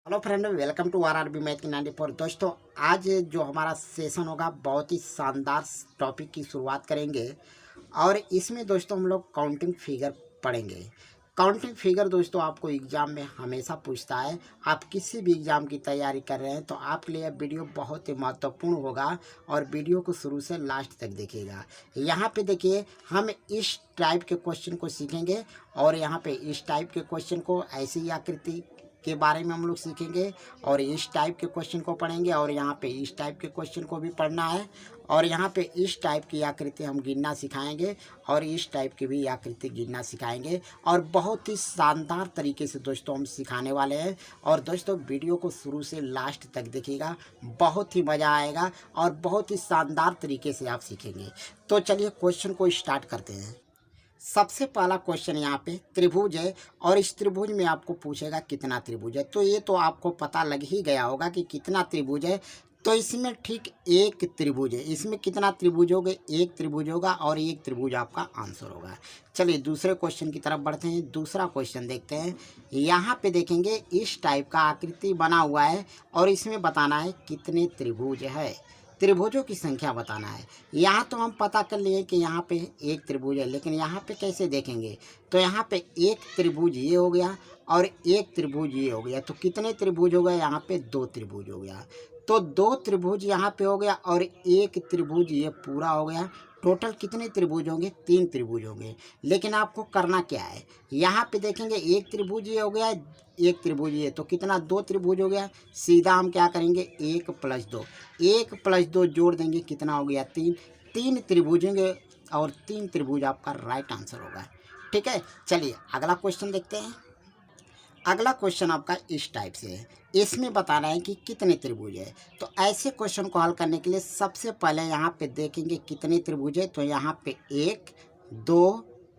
Hello friend, welcome to RRB math की 94। दोस्तों, आज जो हमारा सेशन होगा बहुत ही शानदार टॉपिक की शुरुआत करेंगे और इसमें दोस्तों हम लोग काउंटिंग फिगर पढ़ेंगे। काउंटिंग फिगर दोस्तों आपको एग्ज़ाम में हमेशा पूछता है। आप किसी भी एग्ज़ाम की तैयारी कर रहे हैं तो आपके लिए वीडियो बहुत ही महत्वपूर्ण होगा और वीडियो को शुरू से लास्ट तक देखिएगा। यहाँ पे देखिए, हम इस टाइप के क्वेश्चन को सीखेंगे और यहाँ पे इस टाइप के क्वेश्चन को ऐसी आकृति के बारे में हम लोग सीखेंगे और इस टाइप के क्वेश्चन को पढ़ेंगे और यहाँ पे इस टाइप के क्वेश्चन को भी पढ़ना है और यहाँ पे इस टाइप की आकृति हम गिनना सिखाएंगे और इस टाइप की भी आकृति गिनना सिखाएंगे और बहुत ही शानदार तरीके से दोस्तों हम सिखाने वाले हैं। और दोस्तों वीडियो को शुरू से लास्ट तक देखिएगा, बहुत ही मज़ा आएगा और बहुत ही शानदार तरीके से आप सीखेंगे। तो चलिए क्वेश्चन को स्टार्ट करते हैं। सबसे पहला क्वेश्चन यहाँ पे त्रिभुज है और इस त्रिभुज में आपको पूछेगा कितना त्रिभुज है। तो ये तो आपको पता लग ही गया होगा कि कितना त्रिभुज है। तो इसमें ठीक एक त्रिभुज है। इसमें कितना त्रिभुज होगा? एक त्रिभुज होगा और एक त्रिभुज आपका आंसर होगा। चलिए दूसरे क्वेश्चन की तरफ बढ़ते हैं। दूसरा क्वेश्चन देखते हैं। यहाँ पे देखेंगे इस टाइप का आकृति बना हुआ है और इसमें बताना है कितने त्रिभुज है। त्रिभुजों की संख्या बताना है। यहाँ तो हम पता कर लिए कि यहाँ पे एक त्रिभुज है, लेकिन यहाँ पे कैसे देखेंगे? तो यहाँ पे एक त्रिभुज ये हो गया और एक त्रिभुज ये हो गया। तो कितने त्रिभुज हो गए? यहाँ पे दो त्रिभुज हो गया। तो दो त्रिभुज यहाँ पे हो गया और एक त्रिभुज ये पूरा हो गया। टोटल कितने त्रिभुज होंगे? तीन त्रिभुज होंगे। लेकिन आपको करना क्या है? यहाँ पे देखेंगे एक त्रिभुज ये हो गया, एक त्रिभुज ये, तो कितना? दो त्रिभुज हो गया। सीधा हम क्या करेंगे? एक प्लस दो, एक प्लस दो जोड़ देंगे, कितना हो गया? तीन। तीन त्रिभुज होंगे और तीन त्रिभुज आपका राइट आंसर होगा। ठीक है, चलिए अगला क्वेश्चन देखते हैं। अगला क्वेश्चन आपका इस टाइप से है। इसमें बताना है कि कितने त्रिभुज है। तो ऐसे क्वेश्चन को हल करने के लिए सबसे पहले यहाँ पे देखेंगे कितने त्रिभुज है। तो यहाँ पे एक, दो,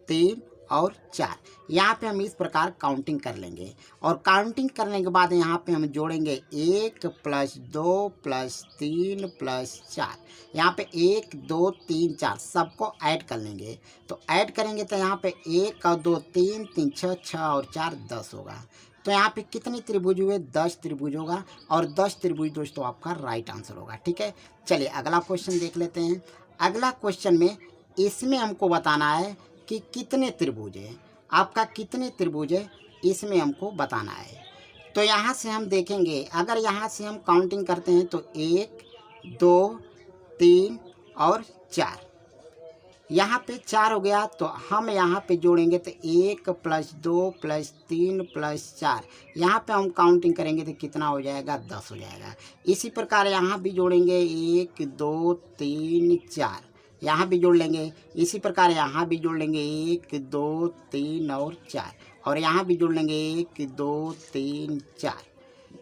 तीन और चार। यहाँ पे हम इस प्रकार काउंटिंग कर लेंगे और काउंटिंग करने के बाद यहाँ पे हम जोड़ेंगे एक प्लस दो प्लस तीन प्लस चार। यहाँ पे एक, दो, तीन, चार सबको ऐड कर लेंगे। तो ऐड करेंगे तो यहाँ पे एक और दो, तीन, तीन, छः, छः और चार, 10 होगा। तो यहाँ पे कितने त्रिभुज हुए? 10 त्रिभुज होगा और 10 त्रिभुज दोस्तों आपका राइट आंसर होगा। ठीक है, चलिए अगला क्वेश्चन देख लेते हैं। अगला क्वेश्चन में इसमें हमको बताना है कि कितने त्रिभुज है। आपका कितने त्रिभुज है इसमें हमको बताना है। तो यहाँ से हम देखेंगे, अगर यहाँ से हम काउंटिंग करते हैं तो एक, दो, तीन और चार। यहाँ पे चार हो गया तो हम यहाँ पे जोड़ेंगे तो एक प्लस दो प्लस तीन प्लस चार। यहाँ पे हम काउंटिंग करेंगे तो कितना हो जाएगा? 10 हो जाएगा। इसी प्रकार यहाँ भी जोड़ेंगे एक, दो, तीन, चार। यहाँ भी जोड़ लेंगे। इसी प्रकार यहाँ भी जोड़ लेंगे एक, दो, तीन और चार। और यहाँ भी जोड़ लेंगे एक, दो, तीन, चार।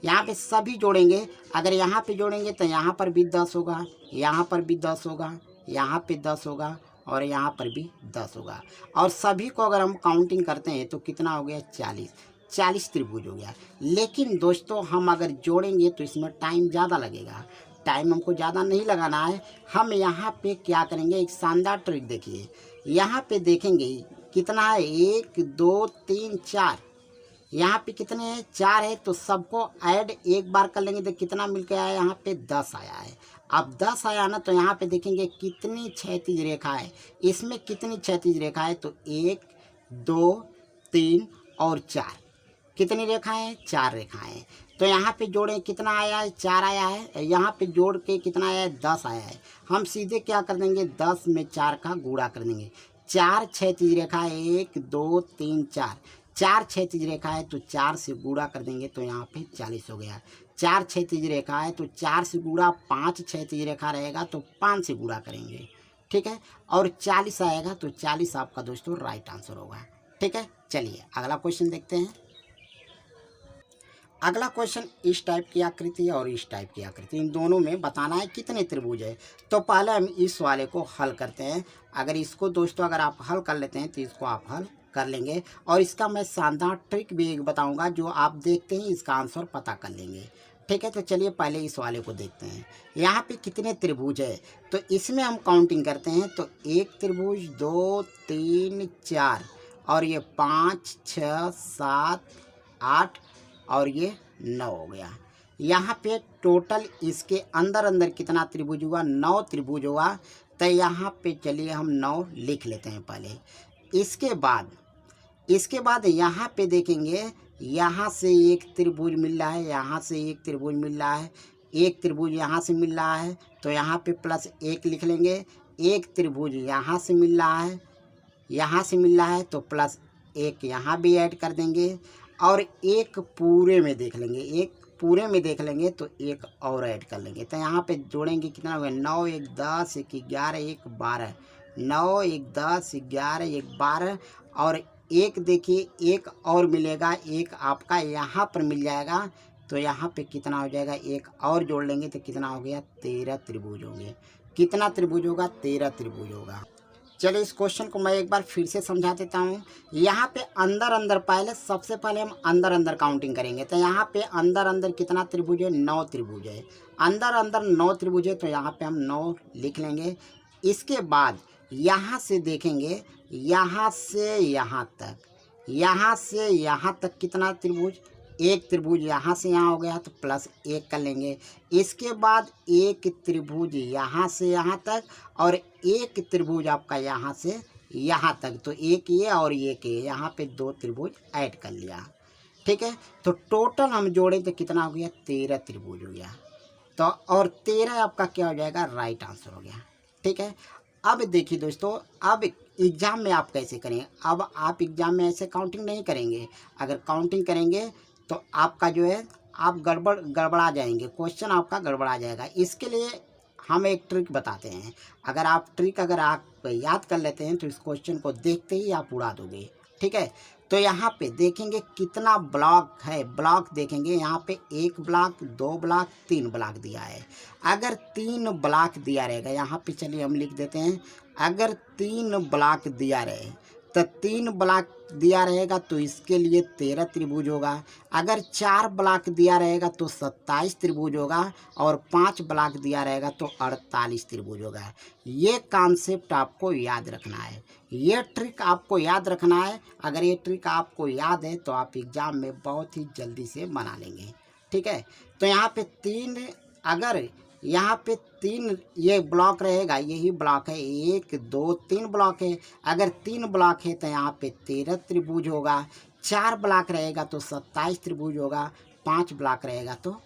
यहाँ पे सभी जोड़ेंगे। अगर यहाँ पे जोड़ेंगे तो यहाँ पर भी 10 होगा, यहाँ पर भी 10 होगा, यहाँ पे 10 होगा और यहाँ पर भी 10 होगा। और सभी को अगर हम काउंटिंग करते हैं तो कितना हो गया? 40 त्रिभुज हो गया। लेकिन दोस्तों हम अगर जोड़ेंगे तो इसमें टाइम ज़्यादा लगेगा। टाइम हमको ज़्यादा नहीं लगाना है। हम यहाँ पे क्या करेंगे? एक शानदार ट्रिक देखिए। यहाँ पे देखेंगे कितना है? एक, दो, तीन, चार। यहाँ पे कितने हैं? चार है। तो सबको ऐड एक बार कर लेंगे तो कितना मिल के आया? यहाँ पे 10 आया है। अब 10 आया ना, तो यहाँ पे देखेंगे कितनी क्षैतिज रेखा है। इसमें कितनी क्षैतिज रेखा है? तो एक, दो, तीन और चार। कितनी रेखाएं? 4 रेखाएं। तो यहाँ पे जोड़ें, कितना आया है? 4 आया है। यहाँ पे जोड़ के कितना आया है? 10 आया है। हम सीधे क्या कर देंगे? 10 में 4 का गुणा कर देंगे। 4 क्षैतिज रेखा है, 1, 2, 3, 4। 4 क्षैतिज रेखा है तो 4 से गुणा कर देंगे तो यहाँ पे 40 हो गया। 4 क्षैतिज रेखा है तो 4 से गुणा, 5 क्षैतिज रेखा रहेगा तो 5 से गुणा करेंगे। ठीक है, और 40 आएगा तो 40 आपका दोस्तों राइट आंसर होगा। ठीक है, चलिए अगला क्वेश्चन देखते हैं। अगला क्वेश्चन इस टाइप की आकृति और इस टाइप की आकृति, इन दोनों में बताना है कितने त्रिभुज है। तो पहले हम इस वाले को हल करते हैं। अगर इसको दोस्तों अगर आप हल कर लेते हैं तो इसको आप हल कर लेंगे और इसका मैं शानदार ट्रिक भी एक बताऊंगा जो आप देखते ही इसका आंसर पता कर लेंगे। ठीक है, तो चलिए पहले इस वाले को देखते हैं। यहाँ पे कितने त्रिभुज है तो इसमें हम काउंटिंग करते हैं तो एक त्रिभुज, दो, तीन, चार और ये 5, 6, 7, 8 और ये 9 हो गया। यहाँ पे टोटल इसके अंदर अंदर कितना त्रिभुज हुआ, 9 त्रिभुज हुआ। तो यहाँ पे चलिए हम 9 लिख लेते हैं पहले। इसके बाद यहाँ पे देखेंगे, यहाँ से एक त्रिभुज मिल रहा है, यहाँ से एक त्रिभुज मिल रहा है, एक त्रिभुज यहाँ से मिल रहा है, तो यहाँ पे +1 लिख लेंगे। एक त्रिभुज यहाँ से मिल रहा है, यहाँ से मिल रहा है, तो +1 यहाँ भी ऐड कर देंगे। और एक पूरे में देख लेंगे, एक पूरे में देख लेंगे तो एक और ऐड कर लेंगे। तो यहाँ पे जोड़ेंगे कितना होगा, 9 1 10 1 11 1 12, 9 1 10 11 1 12। और एक देखिए एक और मिलेगा, एक आपका यहाँ पर मिल जाएगा। तो यहाँ पे कितना हो जाएगा, एक और जोड़ लेंगे तो कितना हो गया, 13 त्रिभुज होंगे। कितना त्रिभुज होगा, 13 त्रिभुज होगा। चलिए इस क्वेश्चन को मैं एक बार फिर से समझा देता हूँ। यहाँ पे अंदर अंदर सबसे पहले हम अंदर अंदर काउंटिंग करेंगे। तो यहाँ पे अंदर अंदर कितना त्रिभुज है, 9 त्रिभुज है। अंदर अंदर 9 त्रिभुज है, तो यहाँ पे हम 9 लिख लेंगे। इसके बाद यहाँ से देखेंगे, यहाँ से यहाँ तक, यहाँ से यहाँ तक कितना त्रिभुज, एक त्रिभुज यहाँ से यहाँ हो गया, तो +1 कर लेंगे। इसके बाद एक त्रिभुज यहाँ से यहाँ तक और एक त्रिभुज आपका यहाँ से यहाँ तक, तो एक ये और एक ये, यहाँ पे 2 त्रिभुज ऐड कर लिया। ठीक है, तो टोटल हम जोड़े तो कितना हो गया, 13 त्रिभुज हो गया। तो और 13 आपका क्या हो जाएगा, राइट आंसर हो गया। ठीक है, अब देखिए दोस्तों, अब एग्ज़ाम में आप कैसे करें। अब आप एग्ज़ाम में ऐसे काउंटिंग नहीं करेंगे। अगर काउंटिंग करेंगे तो आपका जो है आप गड़बड़ा जाएंगे, क्वेश्चन आपका गड़बड़ा जाएगा। इसके लिए हम एक ट्रिक बताते हैं। अगर आप याद कर लेते हैं तो इस क्वेश्चन को देखते ही आप उड़ा दोगे। ठीक है, तो यहाँ पे देखेंगे कितना ब्लॉक है, ब्लॉक देखेंगे यहाँ पे 1 ब्लॉक 2 ब्लॉक 3 ब्लॉक दिया है। अगर 3 ब्लॉक दिया रहेगा, यहाँ पे चलिए हम लिख देते हैं, अगर 3 ब्लॉक दिया रहे तो 3 ब्लॉक दिया रहेगा तो इसके लिए 13 त्रिभुज होगा। अगर 4 ब्लॉक दिया रहेगा तो 27 त्रिभुज होगा और 5 ब्लॉक दिया रहेगा तो 48 त्रिभुज होगा। ये कॉन्सेप्ट आपको याद रखना है, ये ट्रिक आपको याद रखना है। अगर ये ट्रिक आपको याद है तो आप एग्ज़ाम में बहुत ही जल्दी से बना लेंगे। ठीक है, तो यहाँ पे 3, अगर यहाँ पे 3 ये ब्लॉक रहेगा, यही ब्लॉक है, 1 2 3 ब्लॉक है। अगर 3 ब्लॉक है तो यहाँ पे 13 त्रिभुज होगा। 4 ब्लॉक रहेगा तो 27 त्रिभुज होगा। 5 ब्लॉक रहेगा तो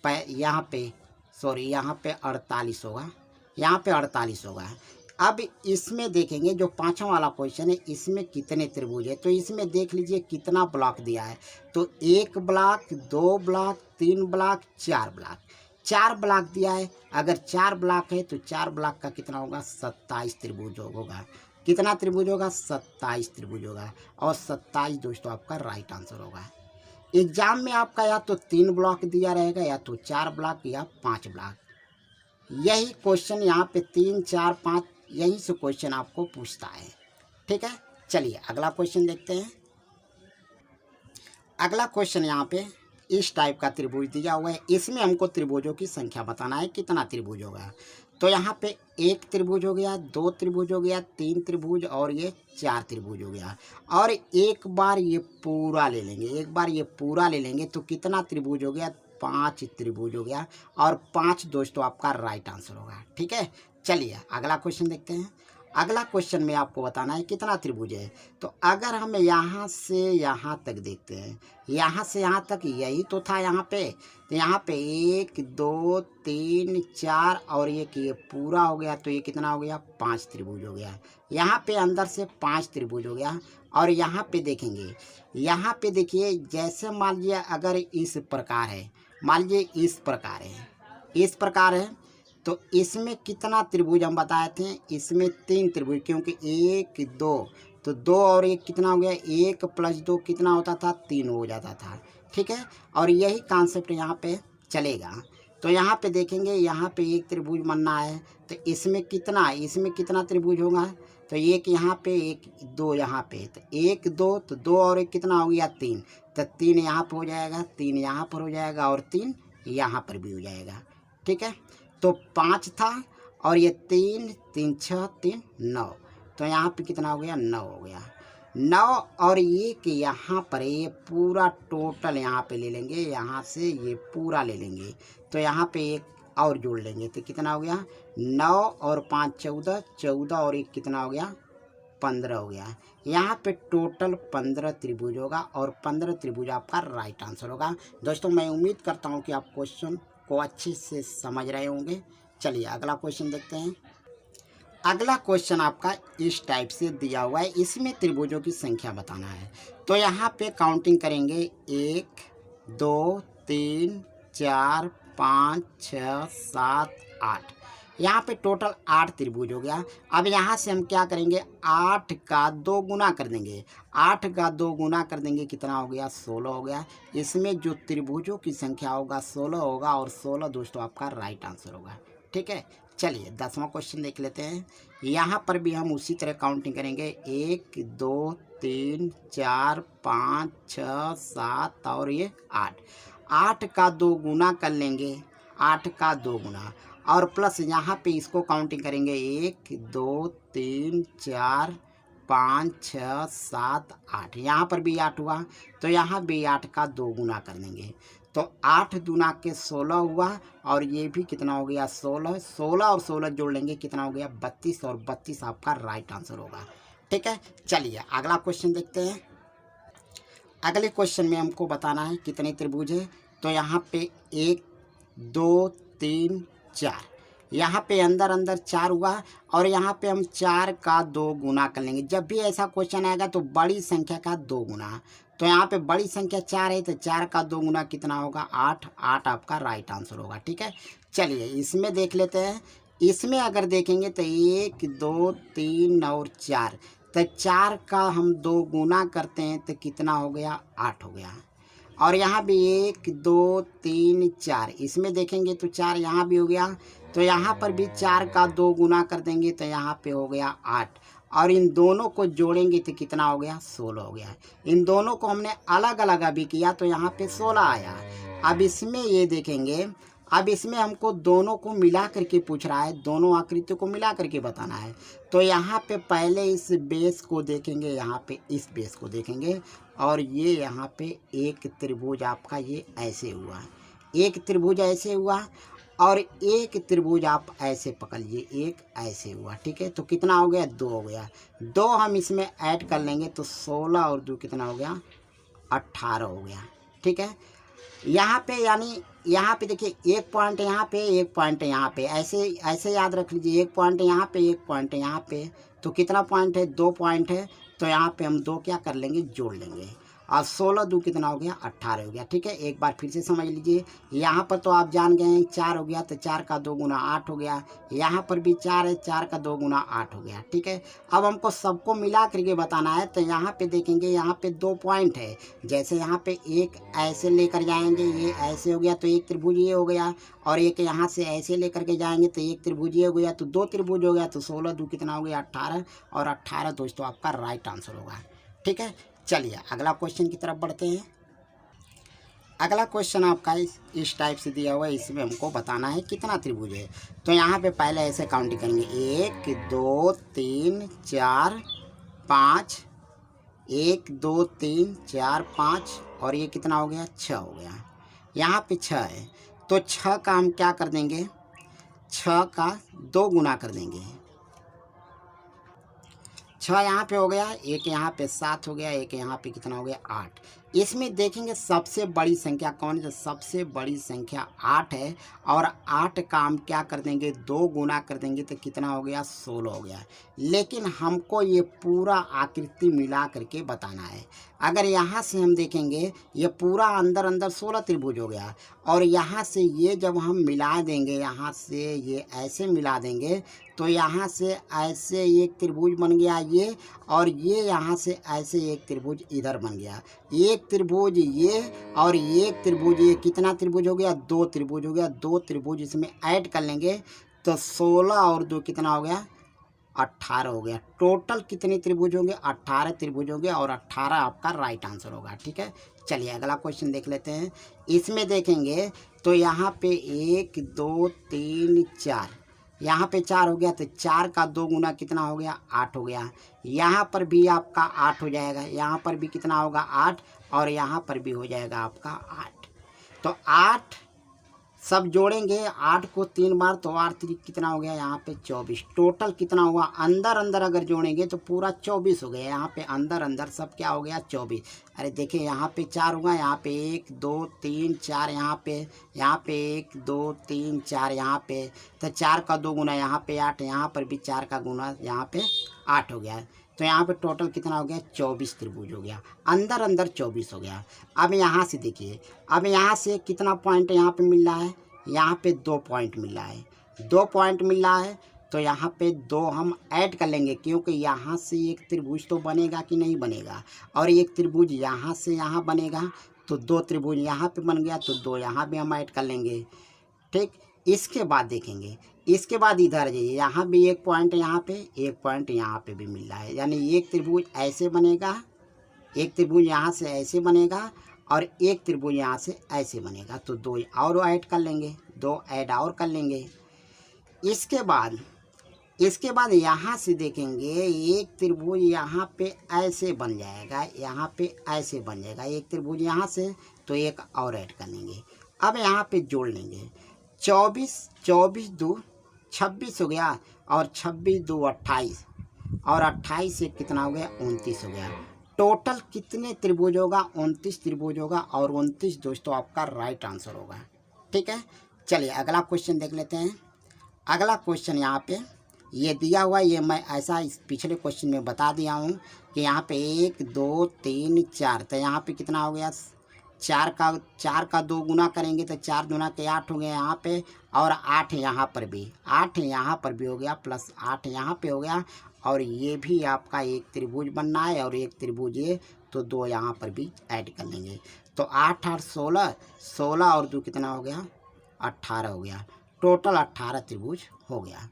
यहाँ पे 48 होगा, यहाँ पे 48 होगा। अब इसमें देखेंगे जो 5वां वाला क्वेश्चन है, इसमें कितने त्रिभुज है। तो इसमें देख लीजिए कितना ब्लॉक दिया है। तो 1 block 2 block 3 block 4 block, 4 block दिया है। अगर 4 ब्लॉक है तो 4 ब्लॉक का कितना होगा, 27 त्रिभुज होगा। कितना त्रिभुज होगा, 27 त्रिभुज होगा। और 27 दोस्तों आपका राइट आंसर होगा। एग्जाम में आपका या तो 3 ब्लॉक दिया रहेगा, या तो 4 ब्लॉक या 5 ब्लॉक। यही क्वेश्चन यहाँ पे 3 4 5 यही से क्वेश्चन आपको पूछता है। ठीक है, चलिए अगला क्वेश्चन देखते हैं। अगला क्वेश्चन यहाँ पे इस टाइप का त्रिभुज दिया हुआ है। इसमें हमको त्रिभुजों की संख्या बताना है, कितना त्रिभुज होगा। तो यहाँ पे 1 त्रिभुज हो गया, 2 त्रिभुज हो गया, 3 त्रिभुज और ये 4 त्रिभुज हो गया। और एक बार ये पूरा ले लेंगे, एक बार ये पूरा ले लेंगे तो कितना त्रिभुज हो गया, 5 त्रिभुज हो गया। और 5 दोस्तों आपका राइट आंसर होगा। ठीक है, चलिए अगला क्वेश्चन देखते हैं। अगला क्वेश्चन में आपको बताना है कितना त्रिभुज है। तो अगर हम यहाँ से यहाँ तक देखते हैं, यहाँ से यहाँ तक यही तो था यहाँ पे। तो यहाँ पे 1 2 3 4 और ये पूरा हो गया, तो ये कितना हो गया, 5 त्रिभुज हो गया। यहाँ पे अंदर से 5 त्रिभुज हो गया। और यहाँ पे देखेंगे, यहाँ पे देखिए, जैसे मान लीजिए अगर इस प्रकार है, मान लीजिए इस प्रकार है, इस प्रकार है, तो इसमें कितना त्रिभुज हम बताए थे, इसमें 3 त्रिभुज, क्योंकि 1 2 तो 2 और 1 कितना हो गया, 1 + 2 कितना होता था, 3 हो जाता था। ठीक है, और यही कॉन्सेप्ट यहाँ पे चलेगा। तो यहाँ पे देखेंगे, यहाँ पे 1 त्रिभुज बनना है, तो इसमें कितना त्रिभुज होगा। तो 1 यहाँ पे 1 2 यहाँ पे, तो 1 2 तो 2 और 1 कितना हो गया, 3। तो 3 यहाँ पर हो जाएगा, 3 यहाँ पर हो जाएगा और 3 यहाँ पर भी हो जाएगा। ठीक है, तो 5 था और ये 3 3 6 3 9, तो यहाँ पे कितना हो गया, 9 हो गया। 9 और एक यहाँ पर ये पूरा टोटल यहाँ पे ले लेंगे, यहाँ से ये पूरा ले लेंगे, तो यहाँ पे एक और जोड़ लेंगे तो कितना हो गया 9 और 5 14, 14 और एक कितना हो गया 15 हो गया। यहाँ पे टोटल 15 त्रिभुज होगा और 15 त्रिभुज आपका राइट आंसर होगा। दोस्तों मैं उम्मीद करता हूँ कि आप क्वेश्चन को अच्छे से समझ रहे होंगे। चलिए अगला क्वेश्चन देखते हैं। अगला क्वेश्चन आपका इस टाइप से दिया हुआ है, इसमें त्रिभुजों की संख्या बताना है। तो यहाँ पे काउंटिंग करेंगे 1 2 3 4 5 6 7 8, यहाँ पे टोटल 8 त्रिभुज हो गया। अब यहाँ से हम क्या करेंगे 8 का 2 गुना कर देंगे, 8 का 2 गुना कर देंगे कितना हो गया 16 हो गया। इसमें जो त्रिभुजों की संख्या होगा 16 होगा और 16 दोस्तों आपका राइट आंसर होगा। ठीक है, चलिए 10वां क्वेश्चन देख लेते हैं। यहाँ पर भी हम उसी तरह काउंटिंग करेंगे 1 2 3 4 5 6 7 और ये 8, 8 का 2 गुना कर लेंगे, 8 का 2 गुना और प्लस यहाँ पे इसको काउंटिंग करेंगे 1 2 3 4 5 6 7 8, यहाँ पर भी 8 हुआ तो यहाँ भी 8 का 2 गुना कर देंगे, तो 8 दूना के 16 हुआ और ये भी कितना हो गया 16, 16 और 16 जोड़ लेंगे कितना हो गया 32 और 32 आपका राइट आंसर होगा। ठीक है, चलिए अगला क्वेश्चन देखते हैं। अगले क्वेश्चन में हमको बताना है कितने त्रिभुज है। तो यहाँ पे 1 2 3 4, यहाँ पे अंदर अंदर 4 हुआ और यहाँ पे हम 4 का 2 गुना कर लेंगे। जब भी ऐसा क्वेश्चन आएगा तो बड़ी संख्या का 2 गुना, तो यहाँ पे बड़ी संख्या 4 है तो 4 का 2 गुना कितना होगा 8, 8 आपका राइट आंसर होगा। ठीक है, चलिए इसमें देख लेते हैं। इसमें अगर देखेंगे तो 1 2 3 और 4, तो 4 का हम 2 गुना करते हैं तो कितना हो गया 8 हो गया। और यहाँ भी 1 2 3 4, इसमें देखेंगे तो 4 यहाँ भी हो गया, तो यहाँ पर भी 4 का 2 गुना कर देंगे तो यहाँ पे हो गया 8 और इन दोनों को जोड़ेंगे तो कितना हो गया 16 हो गया। इन दोनों को हमने अलग अलग अभी किया तो यहाँ पे 16 आया। अब इसमें ये देखेंगे, अब इसमें हमको दोनों को मिला करके पूछ रहा है, दोनों आकृतियों को मिला करके बताना है। तो यहाँ पे पहले इस बेस को देखेंगे, यहाँ पे इस बेस को देखेंगे और ये यहाँ पे एक त्रिभुज आपका ये ऐसे हुआ, एक त्रिभुज ऐसे हुआ और एक त्रिभुज आप ऐसे पकड़ लीजिए, एक ऐसे हुआ। ठीक है, तो कितना हो गया 2 हो गया, 2 हम इसमें ऐड कर लेंगे तो 16 और 2 कितना हो गया 18 हो गया। ठीक है, यहाँ पे यानी यहाँ पे देखिए एक पॉइंट यहाँ पे, एक पॉइंट यहाँ पे, ऐसे ऐसे याद रख लीजिए, एक पॉइंट यहाँ पे, एक पॉइंट यहाँ पे, तो कितना पॉइंट है 2 पॉइंट है, तो यहाँ पे हम 2 क्या कर लेंगे जोड़ लेंगे और 16 2 कितना हो गया 18 हो गया। ठीक है, एक बार फिर से समझ लीजिए, यहाँ पर तो आप जान गए हैं 4 हो गया तो 4 का 2 गुना 8 हो गया, यहाँ पर भी 4 है, 4 का 2 गुना 8 हो गया। ठीक है, अब हमको सबको मिला करके बताना है तो यहाँ पे देखेंगे यहाँ पे 2 पॉइंट है, जैसे यहाँ पे एक ऐसे लेकर जाएंगे ये ऐसे हो गया तो एक त्रिभुज ये हो गया और एक यहाँ से ऐसे लेकर के जाएंगे तो एक त्रिभुज ये हो गया, तो 2 त्रिभुज हो गया, तो 16 2 कितना हो गया 18 और 18 दोस्तों आपका राइट आंसर होगा। ठीक है, चलिए अगला क्वेश्चन की तरफ बढ़ते हैं। अगला क्वेश्चन आपका इस टाइप से दिया हुआ है, इसमें हमको बताना है कितना त्रिभुज है। तो यहाँ पे पहले ऐसे काउंटिंग करेंगे 1 2 3 4 5, 1 2 3 4 5 और ये कितना हो गया 6 हो गया। यहाँ पे 6 है तो 6 का हम क्या कर देंगे 6 का 2 गुना कर देंगे, 6 यहाँ पे हो गया, एक यहाँ पे 7 हो गया, एक यहाँ पे कितना हो गया 8। इसमें देखेंगे सबसे बड़ी संख्या कौन है, सबसे बड़ी संख्या 8 है और 8 का हम क्या कर देंगे 2 गुना कर देंगे तो कितना हो गया 16 हो गया। लेकिन हमको ये पूरा आकृति मिला करके बताना है। अगर यहाँ से हम देखेंगे ये पूरा अंदर अंदर 16 त्रिभुज हो गया और यहाँ से ये जब हम मिला देंगे, यहाँ से ये ऐसे मिला देंगे तो यहाँ से ऐसे एक त्रिभुज बन गया ये, और ये यहाँ से ऐसे एक त्रिभुज इधर बन गया, एक त्रिभुज ये और एक त्रिभुज ये, कितना त्रिभुज हो गया 2 त्रिभुज हो गया। 2 त्रिभुज इसमें ऐड कर लेंगे तो 16 और 2 कितना हो गया 18 हो गया। टोटल कितने त्रिभुज होंगे 18 त्रिभुज होंगे और 18 आपका राइट आंसर होगा। ठीक है, चलिए अगला क्वेश्चन देख लेते हैं। इसमें देखेंगे तो यहाँ पे 1 2 3 4, यहाँ पे 4 हो गया, तो 4 का 2 गुना कितना हो गया, 8 हो गया। यहाँ पर भी आपका 8 हो जाएगा, यहाँ पर भी कितना होगा, 8, और यहाँ पर भी हो जाएगा आपका 8। तो 8 सब जोड़ेंगे 8 को 3 बार, तो 8 3 कितना हो गया, यहाँ पे 24। टोटल कितना हुआ, अंदर अंदर अगर जोड़ेंगे तो पूरा 24 हो गया। यहाँ पे अंदर अंदर सब क्या हो गया, 24। अरे देखिए यहाँ पे 4 होगा, यहाँ पे 1 2 3 4, यहाँ पे 1 2 3 4, यहाँ पे तो 4 का 2 गुना यहाँ पे 8, यहाँ पर भी 4 का गुना यहाँ पे 8 हो गया। तो यहाँ पे टोटल कितना हो गया, 24 त्रिभुज हो गया, अंदर अंदर 24 हो गया। अब यहाँ से देखिए, अब यहाँ से कितना पॉइंट यहाँ पे मिल रहा है, यहाँ पे 2 पॉइंट मिल रहा है, 2 पॉइंट मिल रहा है। तो यहाँ पे 2 हम ऐड कर लेंगे, क्योंकि यहाँ से एक त्रिभुज तो बनेगा कि नहीं बनेगा, और एक त्रिभुज यहाँ से यहाँ बनेगा, तो 2 त्रिभुज यहाँ पे बन गया, तो 2 यहाँ भी हम ऐड कर लेंगे। ठीक, इसके बाद देखेंगे, इसके बाद इधर जाइए, यहाँ भी एक पॉइंट, यहाँ पे एक पॉइंट, यहाँ पे भी मिल रहा है, यानी एक त्रिभुज ऐसे बनेगा, एक त्रिभुज यहाँ से ऐसे बनेगा, और एक त्रिभुज यहाँ से ऐसे बनेगा। तो 2 और ऐड कर लेंगे, 2 ऐड और कर लेंगे। इसके बाद यहाँ से देखेंगे, एक त्रिभुज यहाँ पे ऐसे बन जाएगा, यहाँ पे ऐसे बन जाएगा एक त्रिभुज यहाँ से, तो एक और ऐड कर लेंगे। अब यहाँ पे जोड़ लेंगे, 24 2 26 हो गया, और 26 2 28, और 28 से कितना हो गया, 29 हो गया। टोटल कितने त्रिभुज होगा, 29 त्रिभुज होगा, और 29 दोस्तों आपका राइट आंसर होगा। ठीक है, चलिए अगला क्वेश्चन देख लेते हैं। अगला क्वेश्चन यहाँ पे ये दिया हुआ, ये मैं ऐसा इस पिछले क्वेश्चन में बता दिया हूँ कि यहाँ पे 1 2 3 4, तो यहाँ पे कितना हो गया, 4 का 2 गुना करेंगे तो 4 दूना के 8 हो गया यहाँ पे, और 8 यहाँ पर भी, 8 यहाँ पर भी हो गया, प्लस 8 यहाँ पे हो गया, और ये भी आपका एक त्रिभुज बनना है, और एक त्रिभुज ये, तो 2 यहाँ पर भी ऐड कर लेंगे। तो 8 8 16, 16 और 2 कितना हो गया, 18 हो गया। टोटल 18 त्रिभुज हो गया।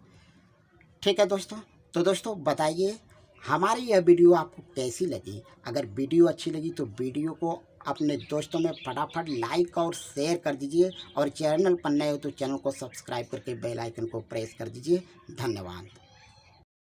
ठीक है दोस्तों, तो दोस्तों बताइए हमारी यह वीडियो आपको कैसी लगी। अगर वीडियो अच्छी लगी तो वीडियो को अपने दोस्तों में फटाफट लाइक और शेयर कर दीजिए, और चैनल पर नए हो तो चैनल को सब्सक्राइब करके बेल आइकन को प्रेस कर दीजिए। धन्यवाद।